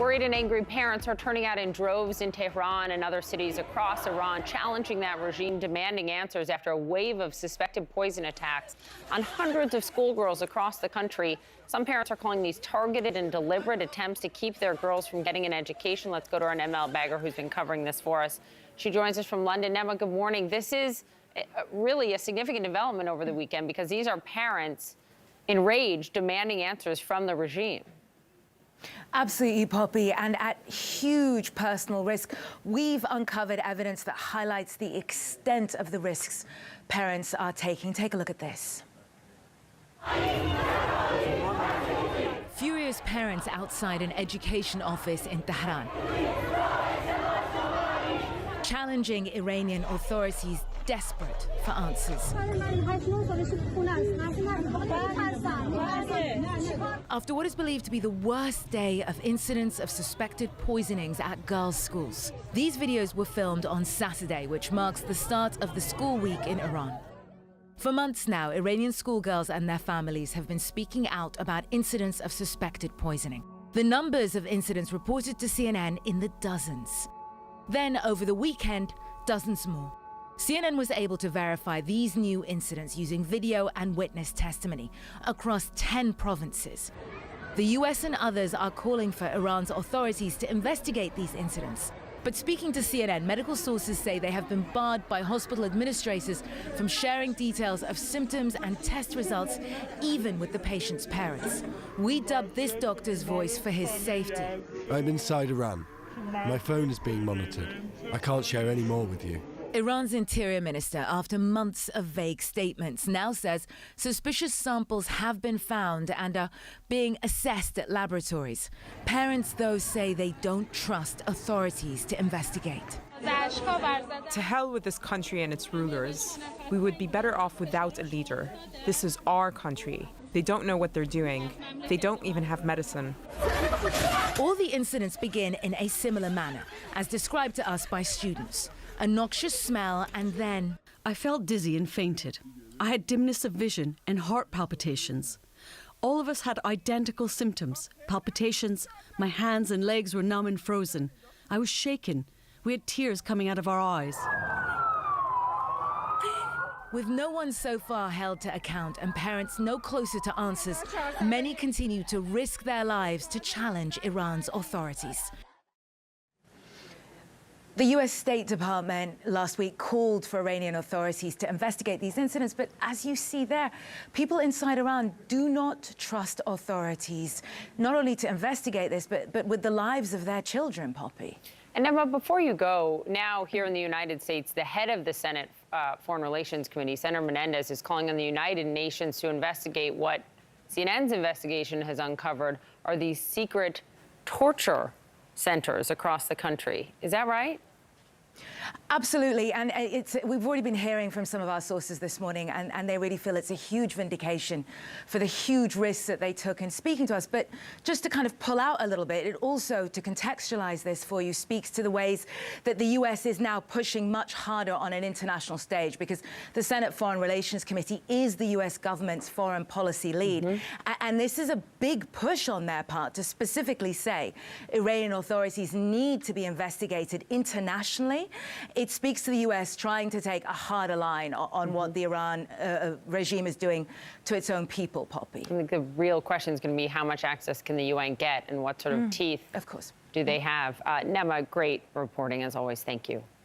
Worried and angry parents are turning out in droves in Tehran and other cities across Iran, challenging that regime, demanding answers after a wave of suspected poison attacks on hundreds of schoolgirls across the country. Some parents are calling these targeted and deliberate attempts to keep their girls from getting an education. Let's go to our Nema Al-Bagher, who's been covering this for us. She joins us from London. Nema, good morning. This is really a significant development over the weekend because these are parents enraged, demanding answers from the regime. Absolutely, Poppy, and at huge personal risk. We've uncovered evidence that highlights the extent of the risks parents are taking. Take a look at this. Furious parents outside an education office in Tehran, challenging Iranian authorities, desperate for answers. After what is believed to be the worst day of incidents of suspected poisonings at girls' schools. These videos were filmed on Saturday, which marks the start of the school week in Iran. For months now, Iranian schoolgirls and their families have been speaking out about incidents of suspected poisoning. The numbers of incidents reported to CNN in the dozens. Then, over the weekend, dozens more. CNN was able to verify these new incidents using video and witness testimony across 10 provinces. The US and others are calling for Iran's authorities to investigate these incidents. But speaking to CNN, medical sources say they have been barred by hospital administrators from sharing details of symptoms and test results, even with the patient's parents. We dubbed this doctor's voice for his safety. I'm inside Iran. My phone is being monitored. I can't share any more with you. Iran's interior minister, after months of vague statements, now says suspicious samples have been found and are being assessed at laboratories. Parents, though, say they don't trust authorities to investigate. To hell with this country and its rulers. We would be better off without a leader. This is our country. They don't know what they're doing. They don't even have medicine. All the incidents begin in a similar manner, as described to us by students. A noxious smell, and then I felt dizzy and fainted. I had dimness of vision and heart palpitations. All of us had identical symptoms. Palpitations, my hands and legs were numb and frozen. I was shaken. We had tears coming out of our eyes. With no one so far held to account and parents no closer to answers, many continue to risk their lives to challenge Iran's authorities. The US State Department last week called for Iranian authorities to investigate these incidents, but as you see there, people inside Iran do not trust authorities, not only to investigate this, but with the lives of their children, Poppy. And Emma, before you go, now here in the United States, the head of the Senate Foreign Relations Committee, Senator Menendez, is calling on the United Nations to investigate what CNN's investigation has uncovered are these secret torture centers across the country. Is that right? Absolutely, and we've already been hearing from some of our sources this morning, and they really feel it's a huge vindication for the huge risks that they took in speaking to us. But just to kind of pull out a little bit, it also, to contextualize this for you, speaks to the ways that the US is now pushing much harder on an international stage, because the Senate Foreign Relations Committee is the US government's foreign policy lead. And this is a big push on their part to specifically say Iranian authorities need to be investigated internationally. It speaks to the US trying to take a harder line on what the Iran regime is doing to its own people, Poppy. I think the real question is going to be how much access can the UN get and what sort of teeth of course. do they have? Nema, great reporting as always. Thank you.